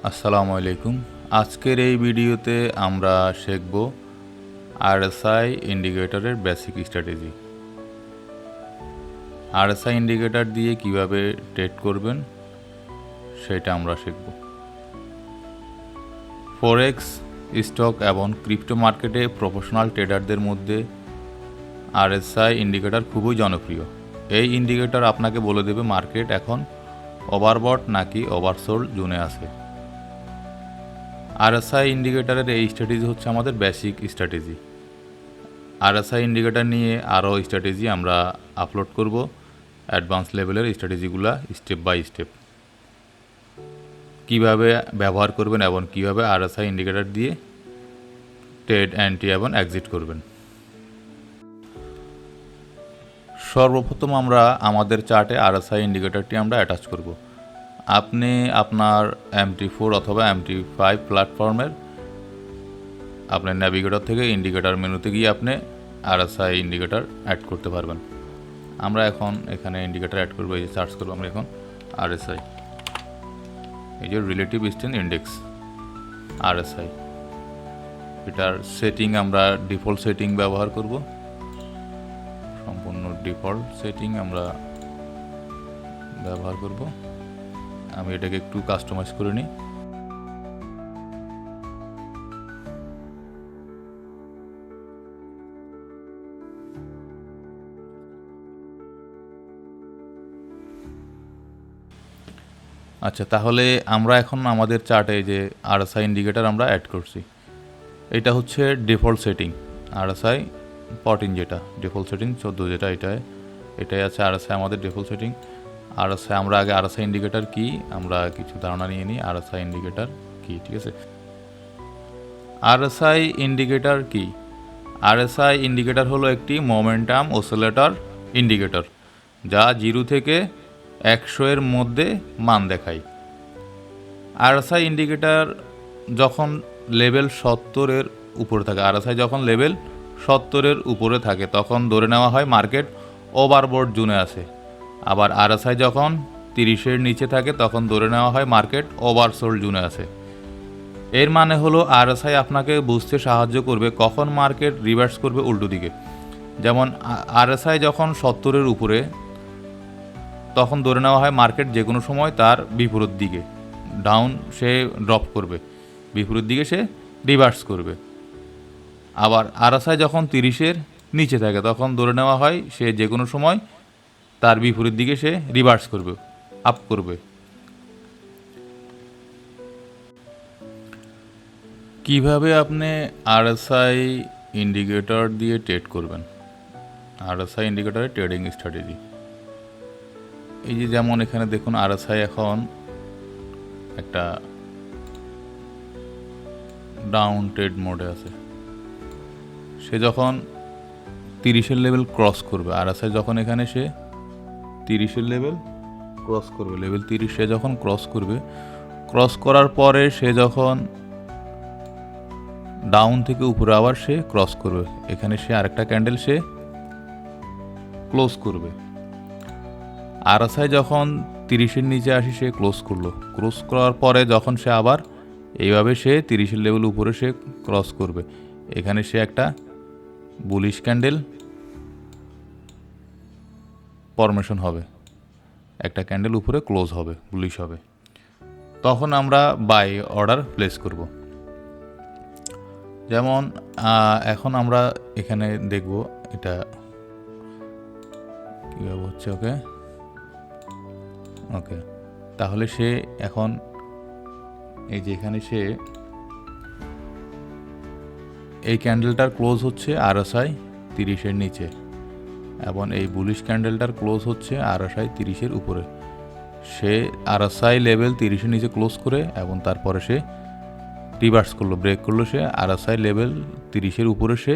আসসালামু আলাইকুম। আজকের এই ভিডিওতে আমরা শিখব আরএসআই ইন্ডিকেটরের বেসিক স্ট্র্যাটেজি। আরএসআই ইন্ডিকেটর দিয়ে কিভাবে ট্রেড করবেন সেটা আমরা শিখব। ফরেক্স, স্টক এবং ক্রিপ্টো মার্কেটে প্রফেশনাল ট্রেডারদের মধ্যে আরএসআই ইন্ডিকেটর খুবই জনপ্রিয়। এই ইন্ডিকেটর আপনাকে বলে দেবে মার্কেট এখন ওভারবট নাকি ওভারসোল্ড জোনে আছে। আরএসআই ইন্ডিকেটরের এই স্ট্র্যাটেজি হচ্ছে আমাদের বেসিক স্ট্র্যাটেজি। আরএসআই ইন্ডিকেটর নিয়ে আরও স্ট্র্যাটেজি আমরা আপলোড করব, অ্যাডভান্স লেভেলের স্ট্র্যাটেজিগুলো স্টেপ বাই স্টেপ কীভাবে ব্যবহার করবেন এবং কীভাবে আরএসআই ইন্ডিকেটর দিয়ে ট্রেড, এন্ট্রি এবং এক্সিট করবেন। সর্বপ্রথম আমরা আমাদের চার্টে আরএসআই ইন্ডিকেটরটি আমরা অ্যাটাচ করব। আপনি আপনার MT4 অথবা MT5 প্ল্যাটফর্মের আপনার ন্যাভিগেটর থেকে ইন্ডিকেটর মেনুতে গিয়ে আপনি আরএসআই ইন্ডিকেটর অ্যাড করতে পারবেন। আমরা এখন এখানে ইন্ডিকেটর অ্যাড করবো, এই যে সার্চ করবো আমরা এখন আরএসআই, এই যে রিলেটিভ স্ট্রেংথ ইন্ডেক্স আরএসআই। এটার সেটিং আমরা ডিফল্ট সেটিং ব্যবহার করব, সম্পূর্ণ ডিফল্ট সেটিং আমরা ব্যবহার করব। আমি এটাকে একটু কাস্টমাইজ করে নিই। আচ্ছা, তাহলে আমরা এখন আমাদের চার্টে যে আরএসআই ইন্ডিকেটর আমরা অ্যাড করছি, এটা হচ্ছে ডিফল্ট সেটিং আরএসআই 14, যেটা ডিফল্ট সেটিং 14 যেটা এটাই আছে আরএসআই আমাদের ডিফল্ট সেটিং। আরএসআই আমরা আগে আরএসআই ইন্ডিকেটর কি আমরা কিছু ধারণা নিয়ে নিই। আরএসআই ইন্ডিকেটর কি, ঠিক আছে? আরএসআই ইন্ডিকেটর কি? আরএসআই ইন্ডিকেটর হলো একটি মোমেন্টাম অসিলেটর ইন্ডিকেটর, যা 0 থেকে 100 এর মধ্যে মান দেখায়। আরএসআই ইন্ডিকেটর যখন লেভেল 70 এর উপরে থাকে, আরএসআই যখন লেভেল 70 এর উপরে থাকে তখন ধরে নেওয়া হয় মার্কেট ওভারবট জোনে আছে। আবার আরএসআই যখন 30 এর নিচে থাকে তখন ধরে নেওয়া হয় মার্কেট ওভারসোল্ড জোনে আছে। এর মানে হলো আরএসআই আপনাকে বুঝতে সাহায্য করবে কখন মার্কেট রিভার্স করবে উল্টো দিকে। যেমন আরএসআই যখন 70 এর উপরে তখন ধরে নেওয়া হয় মার্কেট যে কোনো সময় তার বিপরীত দিকে ডাউন সে ড্রপ করবে, বিপরীত দিকে সে রিভার্স করবে। আবার আরএসআই যখন 30 এর নিচে থাকে তখন ধরে নেওয়া হয় সে যে কোনো সময় তার বিপরীত দিকে সে রিভার্স করবে, আপ করবে। কিভাবে আপনি আরএসআই ইন্ডিকেটর দিয়ে ট্রেড করবেন? আরএসআই ইন্ডিকেটরের ট্রেডিং স্ট্র্যাটেজি, এই যে যেমন এখানে দেখুন আরএসআই এখন একটা ডাউন ট্রেড মোডে আছে। সে যখন 30 এর লেভেল ক্রস করবে, আরএসআই যখন এখানে সে 30 এর লেভেল ক্রস করবে, লেভেল 30 সে যখন ক্রস করবে, ক্রস করার পরে সে যখন ডাউন থেকে উপরে আবার সে ক্রস করবে, এখানে সে আরেকটা ক্যান্ডেল সে ক্লোজ করবে। আরএসআই যখন 30 এর নিচে আসি সে ক্লোজ করলো, ক্লোজ করার পরে যখন সে আবার এইভাবে সে 30 এর লেভেল উপরে সে ক্রস করবে, এখানে সে একটা বুলিশ ক্যান্ডেল ফরমেশন হবে, একটা ক্যান্ডেল উপরে ক্লোজ হবে, বুলিশ হবে, তখন আমরা বাই অর্ডার প্লেস করব। যেমন এখন আমরা এখানে দেখব এটা কীভাবে হচ্ছে। ওকে ওকে তাহলে সে এখন এই যে এখানে সে এই ক্যান্ডেলটার ক্লোজ হচ্ছে আরএসআই 30 এর নিচে এবং এই বুলিশ ক্যান্ডেলটার ক্লোজ হচ্ছে আরএসআই 30 এর উপরে। সে আরএসআই লেভেল 30 এর নিচে ক্লোজ করে এবং তারপরে সে রিভার্স করলো, ব্রেক করলো, সে আরএসআই লেভেল 30 এর উপরে সে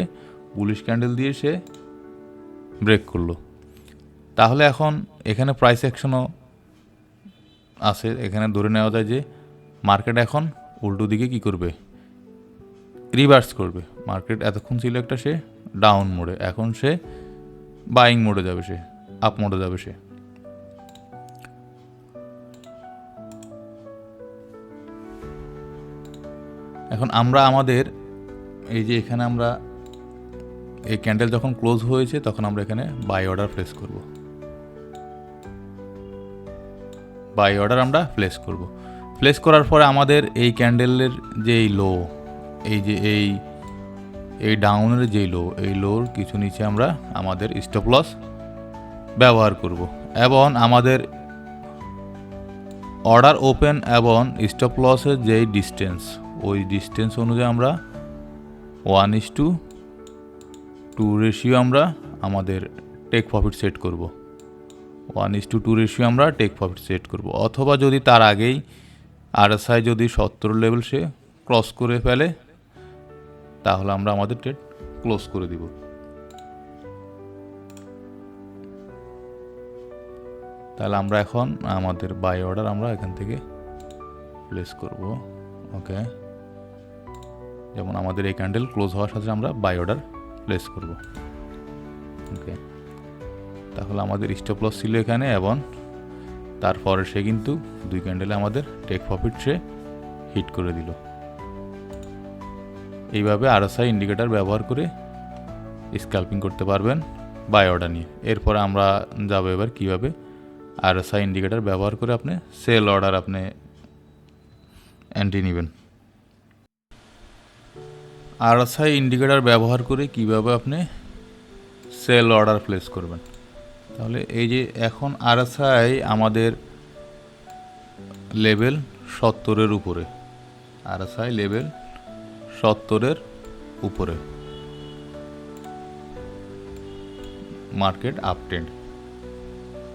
বুলিশ ক্যান্ডেল দিয়ে সে ব্রেক করলো। তাহলে এখন এখানে প্রাইস অ্যাকশনও আছে, এখানে ধরে নেওয়া যায় যে মার্কেট এখন উল্টো দিকে কি করবে, রিভার্স করবে। মার্কেট এতক্ষণ ছিল একটা সে ডাউন মোডে, এখন সে বাইং মোডে যাবে, সে আপ মোডে যাবে। সে এখন আমরা আমাদের এই যে এখানে আমরা এই ক্যান্ডেল যখন ক্লোজ হয়েছে তখন আমরা এখানে বাই অর্ডার প্লেস করব। বাই অর্ডার আমরা প্লেস করব। প্লেস করার পরে আমাদের এই ক্যান্ডেলের যে এই লো, এই যে এই ডাউনের যে লো, এই লোর কিছু নিচে আমরা আমাদের স্টপ লস ব্যবহার করব এবং আমাদের অর্ডার ওপেন এবং স্টপ লসের যেই ডিস্টেন্স, ওই ডিস্টেন্স অনুযায়ী আমরা 1:2 রেশিও আমরা আমাদের টেক প্রফিট সেট করব। 1:2 রেশিও আমরা টেক প্রফিট সেট করব। অথবা যদি তার আগেই আরএসআই যদি 70 লেভেল সে ক্রস করে ফেলে তাহলে আমরা আমাদের ট্রেড ক্লোজ করে দিব। তাহলে আমরা এখন আমাদের বাই অর্ডার আমরা এখান থেকে প্লেস করব। ওকে, যেমন আমাদের এই ক্যান্ডেল ক্লোজ হওয়ার সাথে আমরা বাই অর্ডার প্লেস করব। ওকে, তাহলে আমাদের স্টপ লস ছিল এখানে এবং তারপরে সে কিন্তু 2 ক্যান্ডেলে আমাদের টেক প্রফিট সে হিট করে দিল। এইভাবে আরএসআই ইন্ডিকেটর ব্যবহার করে স্ক্যাল্পিং করতে পারবেন বাই অর্ডার নিয়ে। এরপরে আমরা যাব এবার কীভাবে আরএসআই ইন্ডিকেটর ব্যবহার করে আপনি সেল অর্ডার আপনি এন্ট্রি নেবেন। আরএসআই ইন্ডিকেটর ব্যবহার করে কিভাবে আপনি সেল অর্ডার প্লেস করবেন। তাহলে এই যে এখন আরএসআই আমাদের লেভেল 70-এর উপরে, আরএসআই লেভেল 70-এর উপরে, মার্কেট আপট্রেন্ড।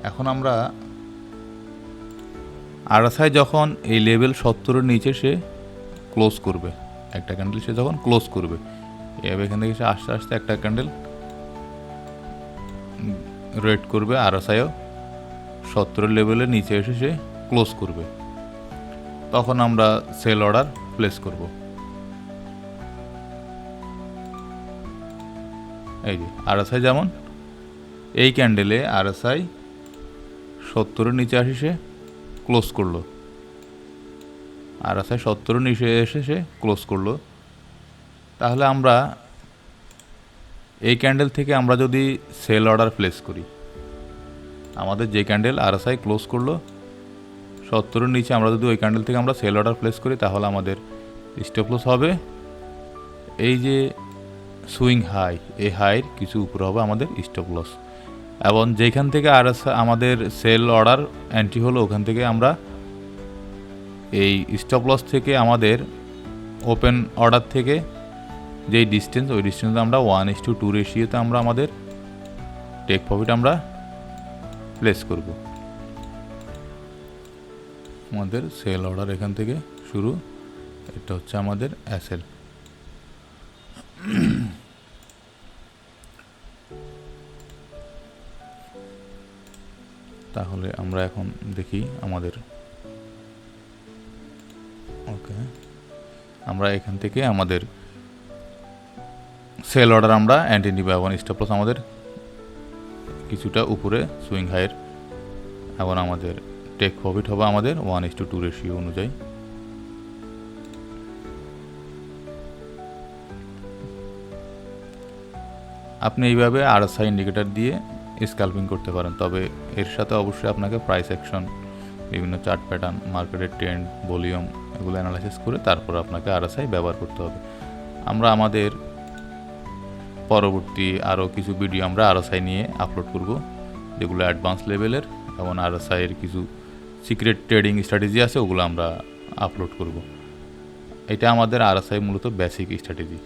এখন আমরা আরএসআই যখন এই লেভেল 70-এর নিচে সে ক্লোজ করবে, একটা ক্যান্ডেল সে যখন ক্লোজ করবে, এভাবে এখান থেকে সে আস্তে আস্তে একটা ক্যান্ডেল রেড করবে, আরএসআইও 70 লেভেলের নিচে এসে সে ক্লোজ করবে, তখন আমরা সেল অর্ডার প্লেস করব। এই যে আরএসআই যেমন এই ক্যান্ডেলে আরএসআই 70-এর নিচে আসি সে ক্লোজ করলো, আরএসআই 70-এর নিচে এসে সে ক্লোজ করলো। তাহলে আমরা এই ক্যান্ডেল থেকে আমরা যদি সেল অর্ডার প্লেস করি, আমাদের যে ক্যান্ডেল আরএসআই ক্লোজ করলো 70-এর নিচে, আমরা যদি ওই ক্যান্ডেল থেকে আমরা সেল অর্ডার প্লেস করি তাহলে আমাদের স্টপ লস হবে এই যে সুইং হাই, এই হাইয়ের কিছু উপরে হবে আমাদের স্টপ লস। এবং যেখান থেকে আমাদের সেল অর্ডার এন্ট্রি হলো ওখান থেকে আমরা এই স্টপ লস থেকে আমাদের ওপেন অর্ডার থেকে যেই ডিস্টেন্স, ওই ডিস্টেন্সে আমরা 1:2 রেশিওতে আমরা আমাদের টেক প্রফিট আমরা প্লেস করব। আমাদের সেল অর্ডার এখান থেকে শুরু, এটা হচ্ছে আমাদের এসএল। তাহলে আমরা এখন দেখি আমাদের, ওকে, আমরা এখান থেকে আমাদের সেল অর্ডার আমরা এন্ট্রি নিব এবং স্টপ লস আমাদের কিছুটা উপরে সুইং হাইয়ের, এবং আমাদের টেক প্রফিট হবে আমাদের 1:2 রেশিও অনুযায়ী। আপনি এইভাবে আরএসআই ইন্ডিকেটর দিয়ে স্ক্যাল্পিং করতে পারেন, তবে এর সাথে অবশ্যই আপনাকে প্রাইস অ্যাকশন, বিভিন্ন চার্ট প্যাটার্ন, মার্কেটের ট্রেন্ড, ভলিউম এগুলো অ্যানালাইসিস করে তারপর আপনাকে আরএসআই ব্যবহার করতে হবে। আমরা আমাদের পরবর্তী আরও কিছু ভিডিও আমরা আরএসআই নিয়ে আপলোড করব, যেগুলো অ্যাডভান্স লেভেলের, এবং আরএসআইয়ের কিছু সিক্রেট ট্রেডিং স্ট্র্যাটেজি আছে ওগুলো আমরা আপলোড করব। এটা আমাদের আরএসআই মূলত বেসিক স্ট্র্যাটেজি,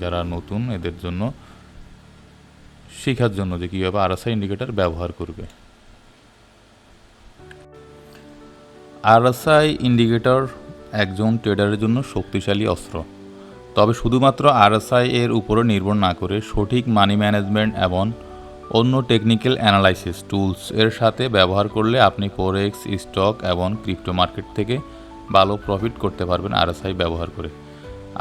যারা নতুন এদের জন্য শেখার জন্য যে কীভাবে আরএসআই ইন্ডিকেটর ব্যবহার করবে। আরএসআই ইন্ডিকেটর একজন ট্রেডারের জন্য শক্তিশালী অস্ত্র, তবে শুধুমাত্র আরএসআই এর উপরে নির্ভর না করে সঠিক মানি ম্যানেজমেন্ট এবং অন্য টেকনিক্যাল অ্যানালাইসিস টুলস এর সাথে ব্যবহার করলে আপনি ফরেক্স, স্টক এবং ক্রিপ্টো মার্কেট থেকে ভালো প্রফিট করতে পারবেন আরএসআই ব্যবহার করে।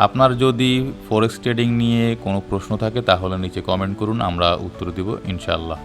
আপনার যদি ফরেক্স ট্রেডিং নিয়ে কোনো প্রশ্ন থাকে তাহলে নিচে কমেন্ট করুন, আমরা উত্তর দেব ইনশাআল্লাহ।